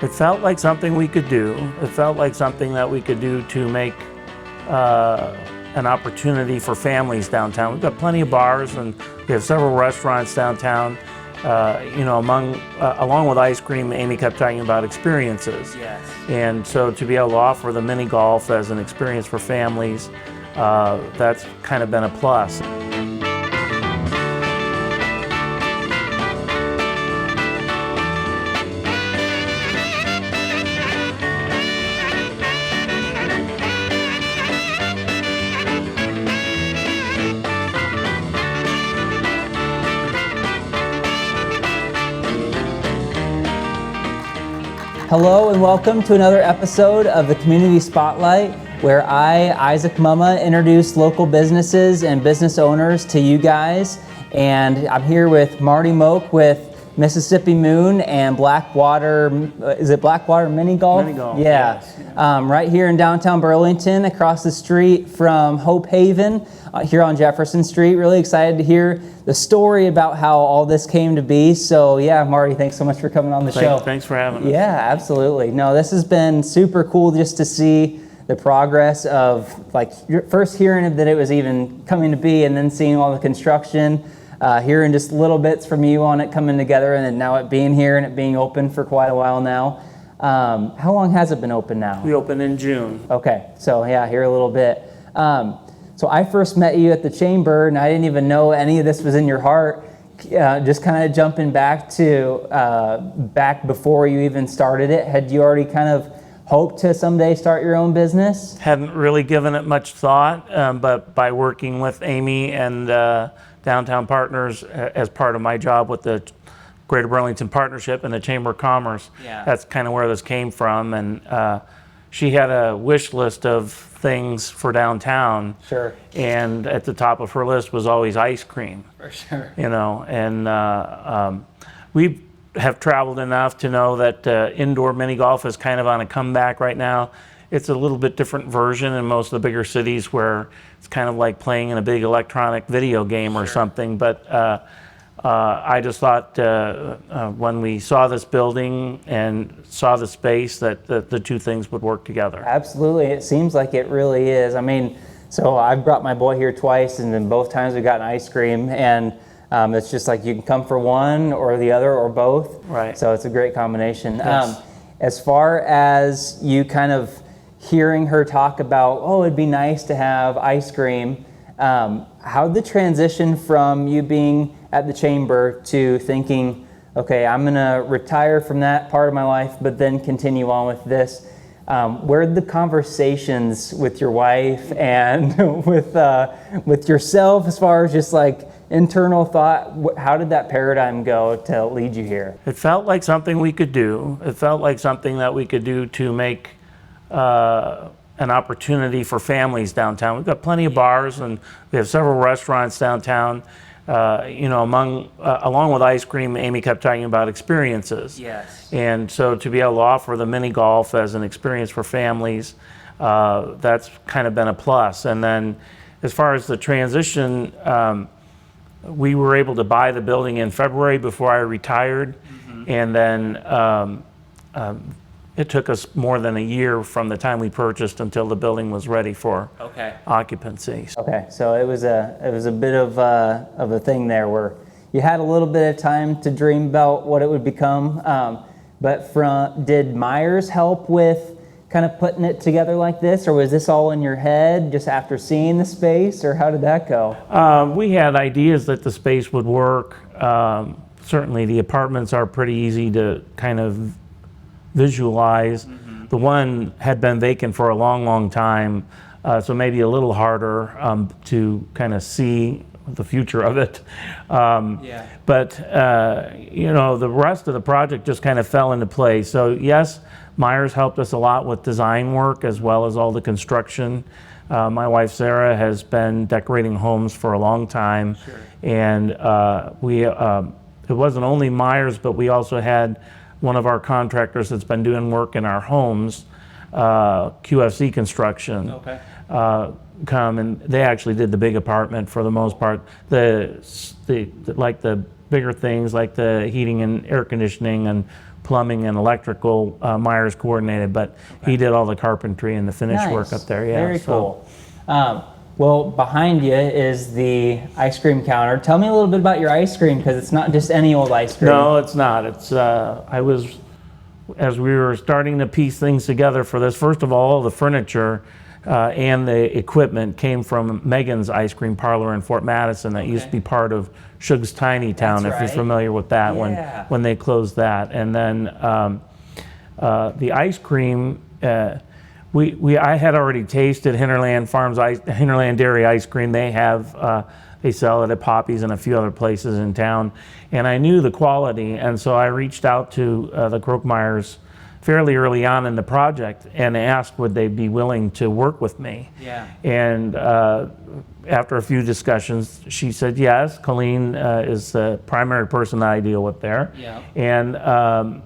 It felt like something we could do. It felt like something that we could do to make an opportunity for families downtown. We've got plenty of bars and we have several restaurants downtown. Along with ice cream, Amy kept talking about experiences. Yes. And so to be able to offer the mini golf as an experience for families, that's kind of been a plus. Hello and welcome to another episode of the Community Spotlight, where I, Isaac Mumma, introduce local businesses and business owners to you guys. And I'm here with Marty Mogk with Mississippi Moon and Blackwater, is it Blackwater Mini Golf? Mini Golf, yeah. yes. Right here in downtown Burlington, across the street from Hope Haven, here on Jefferson Street. Really excited to hear the story about how all this came to be. So yeah, Marty, thanks so much for coming on the show. Thanks for having us. Yeah, absolutely. No, this has been super cool just to see the progress of, like, first hearing that it was even coming to be, and then seeing all the construction, hearing just little bits from you on it coming together, and then now it being here and it being open for quite a while now. How long has it been open now? We opened in June. Okay, so yeah, here a little bit. So I first met you at the Chamber, and I didn't even know any of this was in your heart. Just kind of jumping back to back before you even started it, had you already kind of hoped to someday start your own business? Hadn't really given it much thought, but by working with Amy and Downtown Partners as part of my job with the Greater Burlington Partnership and the Chamber of Commerce, that's kind of where this came from. And she had a wish list of things for downtown. Sure. And at the top of her list was always ice cream. For sure. You know, and we have traveled enough to know that indoor mini golf is kind of on a comeback right now. It's a little bit different version in most of the bigger cities where it's kind of like playing in a big electronic video game or something. But I just thought when we saw this building and saw the space that the two things would work together. Absolutely, it seems like it really is. I mean, so I've brought my boy here twice, and then both times we've gotten ice cream, and it's just like you can come for one or the other or both. Right. So it's a great combination. Yes. As far as you kind of hearing her talk about, oh, it'd be nice to have ice cream, how'd the transition from you being at the Chamber to thinking, okay, I'm gonna retire from that part of my life, but then continue on with this? Where'd the conversations with your wife and with yourself, as far as just like internal thought, how did that paradigm go to lead you here? It felt like something we could do. It felt like something that we could do to make an opportunity for families downtown. We've got plenty of bars and we have several restaurants downtown. Along with ice cream, Amy kept talking about experiences. Yes. And so to be able to offer the mini golf as an experience for families, that's kind of been a plus. And then as far as the transition, we were able to buy the building in February before I retired. Mm-hmm. And then it took us more than a year from the time we purchased until the building was ready for occupancy. Okay, so it was a bit of a thing there where you had a little bit of time to dream about what it would become. But did Myers help with kind of putting it together like this, or was this all in your head just after seeing the space, or how did that go? We had ideas that the space would work. Certainly the apartments are pretty easy to kind of visualize. Mm-hmm. The one had been vacant for a long time, so maybe a little harder to kind of see the future of it. But the rest of the project just kind of fell into place. So yes, Myers helped us a lot with design work as well as all the construction. My wife Sarah has been decorating homes for a long time. Sure. And it wasn't only Myers, but we also had one of our contractors that's been doing work in our homes, QFC Construction, come, and they actually did the big apartment for the most part. The bigger things like the heating and air conditioning and plumbing and electrical. Myers coordinated, but he did all the carpentry and the finish work up there. Yeah, very cool. Well, behind you is the ice cream counter. Tell me a little bit about your ice cream, because it's not just any old ice cream. No, it's not. It's as we were starting to piece things together for this, first of all, the furniture and the equipment came from Megan's Ice Cream Parlor in Fort Madison that used to be part of Shug's Tiny Town, if you're familiar with that, when they closed that. And then the ice cream, I had already tasted Hinterland Hinterland Dairy ice cream. They sell it at Poppy's and a few other places in town, and I knew the quality, and so I reached out to the Krokmeyers fairly early on in the project and asked would they be willing to work with me. Yeah. And after a few discussions, she said yes. Colleen is the primary person that I deal with there. Yeah. And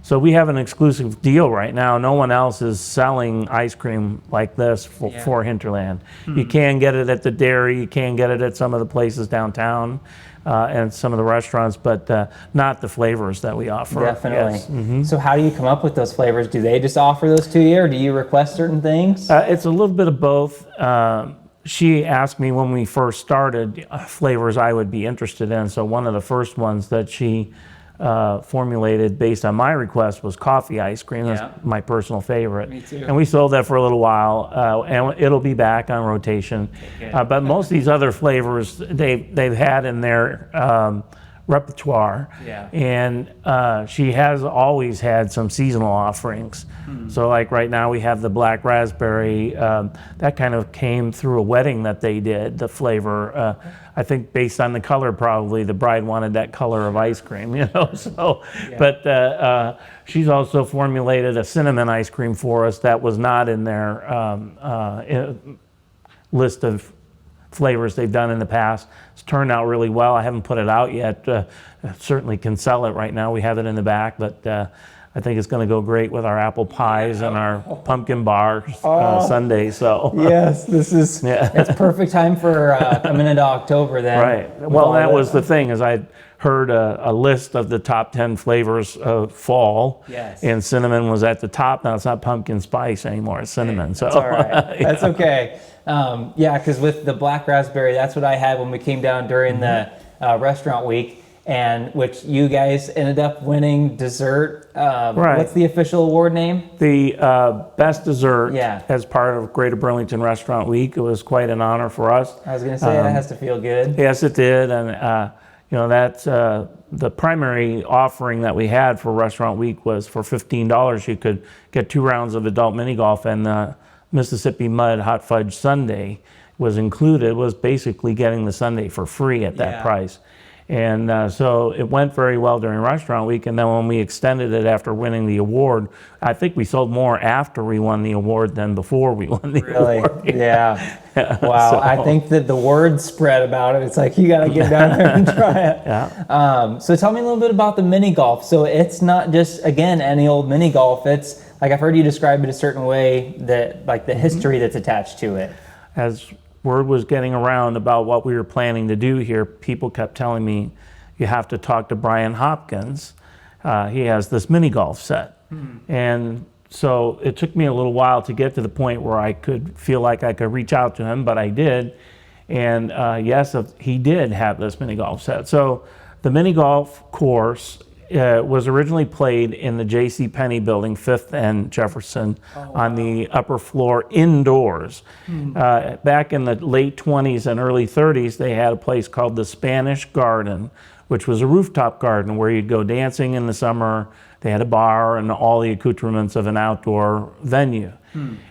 so we have an exclusive deal right now. No one else is selling ice cream like this for Hinterland. You can get it at the dairy, you can get it at some of the places downtown and some of the restaurants, but not the flavors that we offer. Definitely. Yes. So how do you come up with those flavors? Do they just offer those to you, or do you request certain things? It's a little bit of both. She asked me when we first started flavors I would be interested in, so one of the first ones that she formulated based on my request was coffee ice cream. That's my personal favorite. Me too. And we sold that for a little while, and it'll be back on rotation. But most of these other flavors they've had in their repertoire. Yeah. And she has always had some seasonal offerings. So like right now we have the black raspberry. That kind of came through a wedding that they did, the flavor. I think based on the color, probably the bride wanted that color of ice cream, you know. So, but she's also formulated a cinnamon ice cream for us that was not in their list of flavors they've done in the past. It's turned out really well. I haven't put it out yet. Certainly can sell it right now. We have it in the back, but I think it's going to go great with our apple pies and our pumpkin bar sundae. So yes, this is it's perfect time for coming into October then. Right. Well, that was the thing, is I heard a list of the top 10 flavors of fall. Yes. And cinnamon was at the top. Now it's not pumpkin spice anymore. It's cinnamon. So that's all right. That's okay. Because with the black raspberry, that's what I had when we came down during the restaurant week. And which you guys ended up winning dessert. What's the official award name? The best dessert as part of Greater Burlington Restaurant Week. It was quite an honor for us. I was going to say that has to feel good. Yes, it did. And that's the primary offering that we had for Restaurant Week was for $15. You could get 2 rounds of adult mini golf, and the Mississippi Mud Hot Fudge Sundae was included. Was basically getting the sundae for free at that price. And so it went very well during Restaurant Week, and then when we extended it after winning the award, I think we sold more after we won the award than before we won the award. Yeah. Wow. So, I think that the word spread about it. It's like, you got to get down there and try it. So tell me a little bit about the mini golf. So it's not just, again, any old mini golf. It's like, I've heard you describe it a certain way, that like the history that's attached to it. As word was getting around about what we were planning to do here, people kept telling me, you have to talk to Brian Hopkins. He has this mini golf set. And so it took me a little while to get to the point where I could feel like I could reach out to him, but I did. And yes, he did have this mini golf set. So the mini golf course was originally played in the J.C. Penney building, 5th and Jefferson, on the upper floor indoors. Back in the late 20s and early 30s, they had a place called the Spanish Garden, which was a rooftop garden where you'd go dancing in the summer. They had a bar and all the accoutrements of an outdoor venue.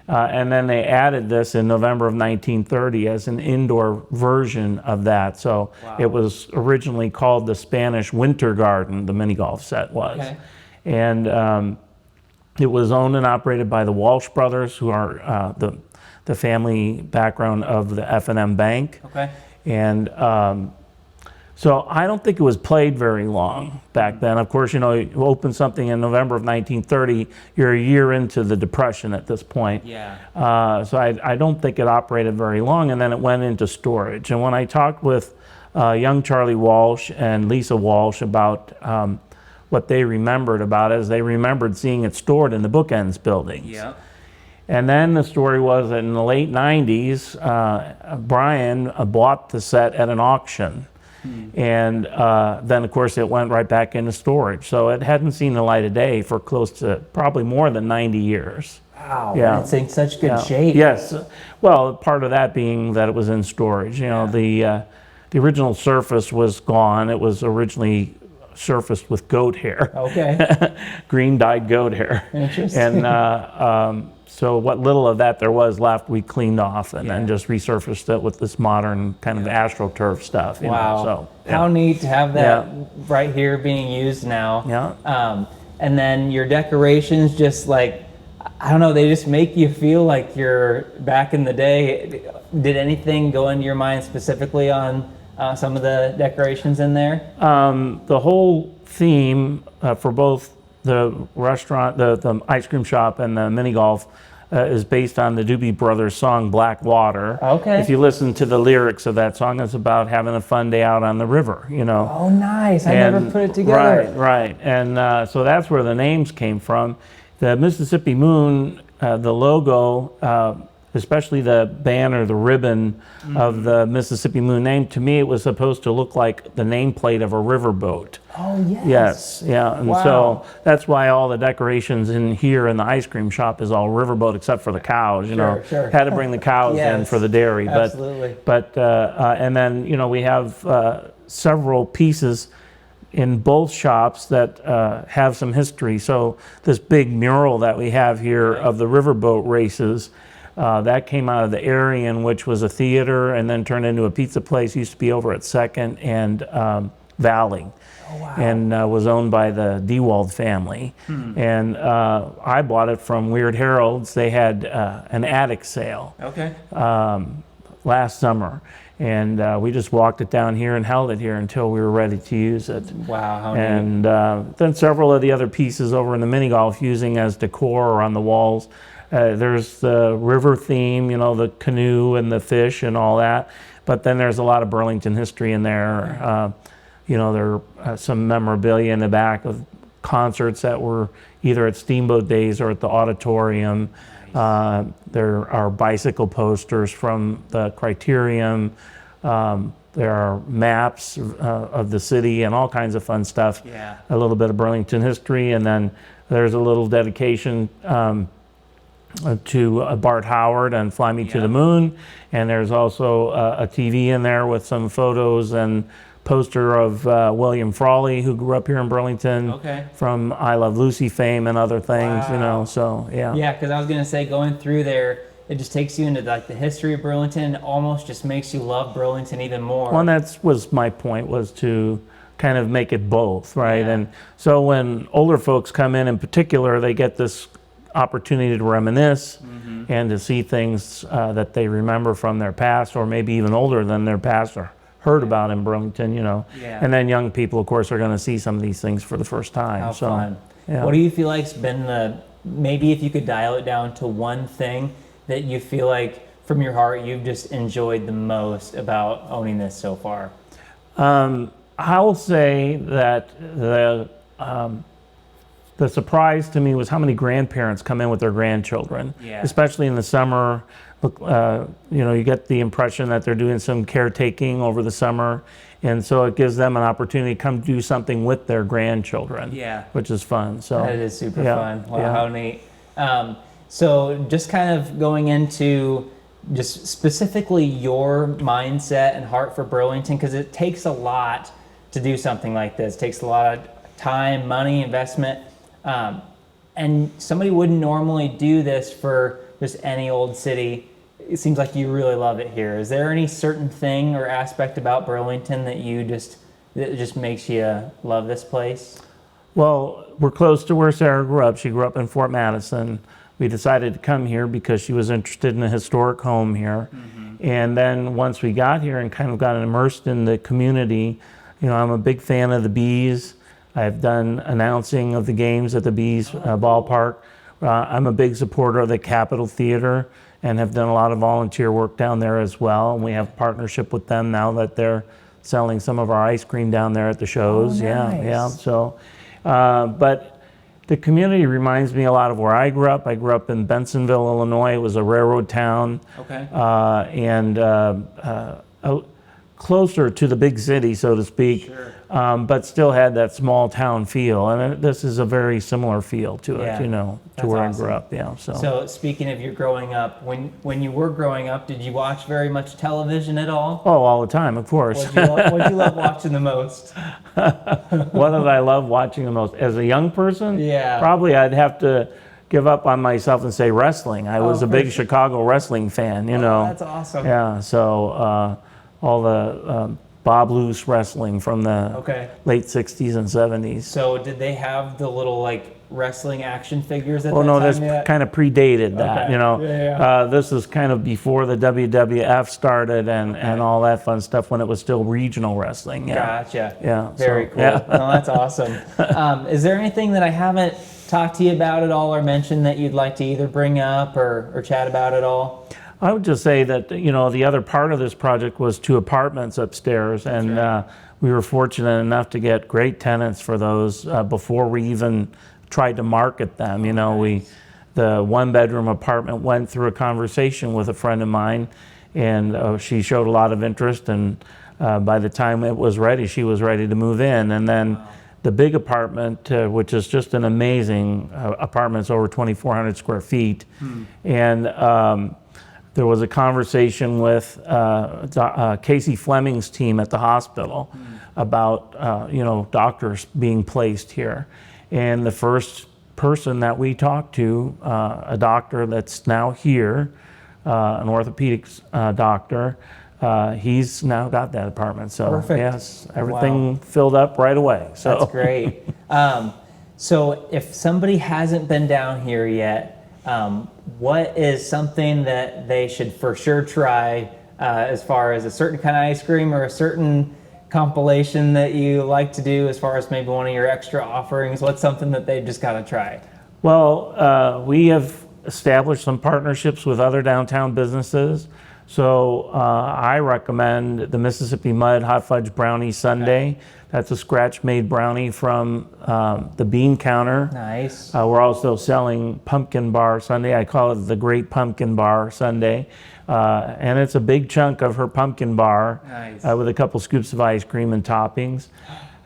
And then they added this in November of 1930 as an indoor version of that. So it was originally called the Spanish Winter Garden, the mini golf set was. And it was owned and operated by the Walsh brothers, who are the family background of the F&M Bank. And so I don't think it was played very long back then. Of course, you open something in November of 1930, you're a year into the Depression at this point. So I don't think it operated very long, and then it went into storage. And when I talked with young Charlie Walsh and Lisa Walsh about what they remembered about it is they remembered seeing it stored in the Bookends buildings. Yeah. And then the story was that in the late 90s, Brian bought the set at an auction. And then, of course, it went right back into storage. So it hadn't seen the light of day for close to probably more than 90 years. Wow, Yeah. it's in such good shape. Yes. Well, part of that being that it was in storage. You know, the original surface was gone. It was originally surfaced with goat hair. Okay. Green dyed goat hair. Interesting. And so what little of that there was left, we cleaned off and then just resurfaced it with this modern kind of AstroTurf stuff. You Wow. know, so, How neat to have that right here being used now. Yeah. And then your decorations just like, I don't know, they just make you feel like you're back in the day. Did anything go into your mind specifically on some of the decorations in there? The whole theme for both the restaurant, the ice cream shop, and the mini golf is based on the Doobie Brothers song Black Water. Okay. If you listen to the lyrics of that song, it's about having a fun day out on the river, you know. Oh, nice. I never put it together. Right. And so that's where the names came from. The Mississippi Moon, the logo, especially the banner, the ribbon of the Mississippi Moon name, to me it was supposed to look like the nameplate of a riverboat. Oh, yes. Yes, yeah, and so that's why all the decorations in here in the ice cream shop is all riverboat except for the cows, you know. Sure. Had to bring the cows in for the dairy. Absolutely. But and then, you know, we have several pieces in both shops that have some history. So this big mural that we have here of the riverboat races, that came out of the Aryan, which was a theater and then turned into a pizza place. Used to be over at 2nd and Valley. Oh, wow. And was owned by the Dewald family. And I bought it from Weird Harold's. They had an attic sale last summer. And we just walked it down here and held it here until we were ready to use it. Wow, how neat. And then several of the other pieces over in the mini golf using as decor or on the walls. There's the river theme, you know, the canoe and the fish and all that. But then there's a lot of Burlington history in there. You know, there are some memorabilia in the back of concerts that were either at Steamboat Days or at the auditorium. There are bicycle posters from the Criterium. There are maps of the city and all kinds of fun stuff. Yeah. A little bit of Burlington history, and then there's a little dedication to Bart Howard and Fly Me to the Moon. And there's also a TV in there with some photos and poster of William Frawley, who grew up here in Burlington from I Love Lucy fame and other things, you know, so yeah. Yeah, because I was going to say, going through there, it just takes you into like the history of Burlington, almost just makes you love Burlington even more. Well, and that was my point, was to kind of make it both, right? And so when older folks come in particular, they get this opportunity to reminisce and to see things that they remember from their past, or maybe even older than their past, or heard about in Burlington, you know. And then young people, of course, are going to see some of these things for the first time. How fun. Yeah. What do you feel like's been the, maybe if you could dial it down to one thing that you feel like from your heart you've just enjoyed the most about owning this so far? I'll say that the surprise to me was how many grandparents come in with their grandchildren, especially in the summer. Look, you know, you get the impression that they're doing some caretaking over the summer, and so it gives them an opportunity to come do something with their grandchildren, which is fun. So that is super fun. Wow, how neat. So just kind of going into just specifically your mindset and heart for Burlington, because it takes a lot to do something like this. It takes a lot of time, money, investment, and somebody wouldn't normally do this for just any old city. It seems like you really love it here. Is there any certain thing or aspect about Burlington that just makes you love this place? Well, we're close to where Sarah grew up. She grew up in Fort Madison. We decided to come here because she was interested in a historic home here. And then once we got here and kind of got immersed in the community, you know, I'm a big fan of the Bees. I've done announcing of the games at the Bees ballpark. I'm a big supporter of the Capitol Theater and have done a lot of volunteer work down there as well. And we have partnership with them now that they're selling some of our ice cream down there at the shows. Oh, nice. Yeah. So But the community reminds me a lot of where I grew up. I grew up in Bensonville, Illinois. It was a railroad town. Okay. Closer to the big city, so to speak, Sure. But still had that small town feel. And this is a very similar feel to it, Yeah. to That's where awesome. I grew up. Yeah. So speaking of your growing up, when you were growing up, did you watch very much television at all? Oh, all the time, of course. What'd you love watching the most? What did I love watching the most? As a young person? Yeah. Probably I'd have to give up on myself and say wrestling. I was a big sure. Chicago wrestling fan, you know. That's awesome. Yeah, so all the Bob Loose wrestling from the Okay. late 60s and 70s. So did they have the little like wrestling action figures at Oh that no, time this yet? kind of predated that, Okay. you know. Yeah. This is kind of before the WWF started and all that fun stuff when it was still regional wrestling. Yeah. Gotcha. Yeah, Very so, cool. yeah. No, that's awesome. Is there anything that I haven't talked to you about at all or mentioned that you'd like to either bring up or chat about at all? I would just say that, the other part of this project was 2 apartments upstairs, and we were fortunate enough to get great tenants for those before we even tried to market them. The 1-bedroom apartment went through a conversation with a friend of mine, and she showed a lot of interest, and by the time it was ready, she was ready to move in. And then the big apartment, which is just an amazing apartment, it's over 2,400 square feet, and there was a conversation with Casey Fleming's team at the hospital about doctors being placed here. And the first person that we talked to, a doctor that's now here, an orthopedics doctor, he's now got that apartment. So Perfect. yes, everything filled up right away. So That's great. So if somebody hasn't been down here yet, what is something that they should for sure try as far as a certain kind of ice cream or a certain compilation that you like to do as far as maybe one of your extra offerings? What's something that they've just got to try? Well, we have established some partnerships with other downtown businesses. So I recommend the Mississippi Mud Hot Fudge Brownie Sundae. That's a scratch-made brownie from the bean counter. Nice. We're also selling pumpkin bar sundae. I call it the Great Pumpkin Bar Sundae. And it's a big chunk of her pumpkin bar. Nice. With a couple scoops of ice cream and toppings.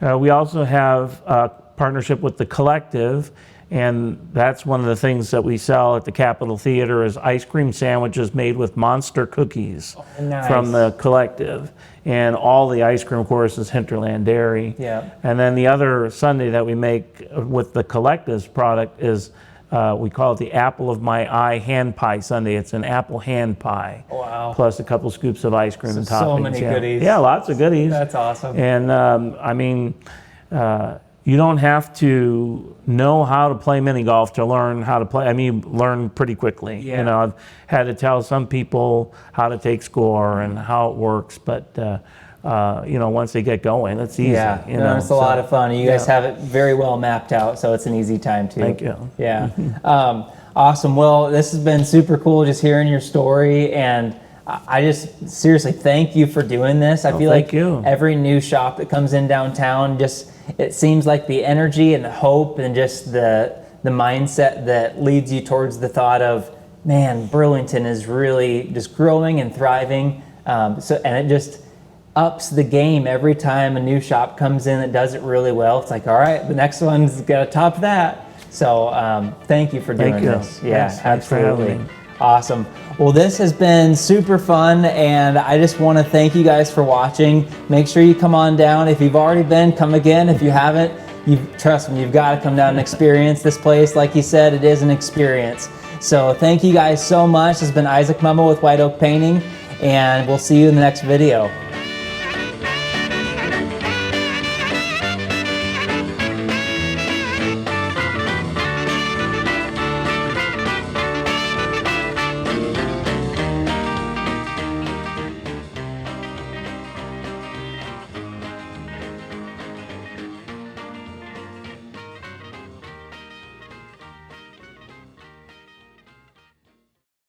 We also have a partnership with The Collective, and that's one of the things that we sell at the Capitol Theater is ice cream sandwiches made with monster cookies Nice. from The Collective. And all the ice cream, of course, is Hinterland Dairy. Yeah. And then the other sundae that we make with The Collective's product is we call it the Apple of My Eye Hand Pie Sundae. It's an apple hand pie. Wow. Plus a couple scoops of ice cream and toppings. So many yeah. goodies. Yeah, lots of goodies. That's awesome. And you don't have to know how to play mini golf to learn how to play. You learn pretty quickly. Yeah. I've had to tell some people how to take score and how it works, but once they get going, it's easy. Yeah, it's a lot of fun. You guys have it very well mapped out, so it's an easy time too. Thank you. Yeah. Awesome. Well, this has been super cool just hearing your story, and I just seriously thank you for doing this. I feel like thank you. every new shop that comes in downtown, it seems like the energy and the hope and just the mindset that leads you towards the thought of, man, Burlington is really just growing and thriving. And it just ups the game every time a new shop comes in that does it really well. It's like, all right, the next one's got to top that. So thank you for doing Thank you. this. Yeah, Yes, thanks for having absolutely. me. Awesome. Well, this has been super fun, and I just want to thank you guys for watching. Make sure you come on down. If you've already been, come again. If you haven't, trust me, you've got to come down and experience this place. Like you said, it is an experience. So thank you guys so much. This has been Isaac Mummo with White Oak Painting, and we'll see you in the next video.